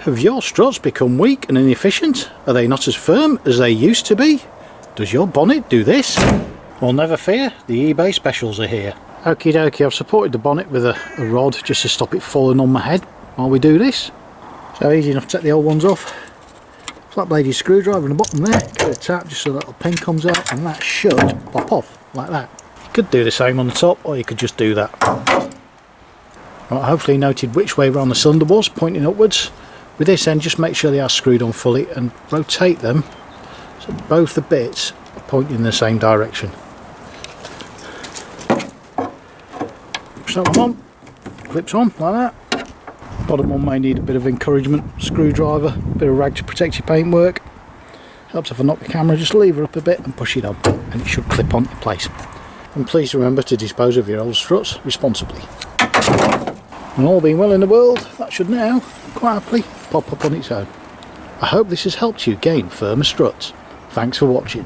Have your struts become weak and inefficient? Are they not as firm as they used to be? Does your bonnet do this? Well, never fear, the eBay specials are here. Okie dokie, I've supported the bonnet with a rod just to stop it falling on my head while we do this. So easy enough to take the old ones off. Flat bladed screwdriver in the bottom there, give it a tap just so that little pin comes out, and that should pop off like that. You could do the same on the top, or you could just do that. Right, hopefully you noted which way round the cylinder was, pointing upwards. With this end, just make sure they are screwed on fully and rotate them so both the bits are pointing in the same direction. Push that one on, clips on like that. Bottom one may need a bit of encouragement, screwdriver, a bit of rag to protect your paintwork. Helps if I knock the camera, just lever up a bit and push it on, and it should clip onto place. And please remember to dispose of your old struts responsibly. And all being well in the world, that should now quite happily pop up on its own. I hope this has helped you gain firmer struts. Thanks for watching.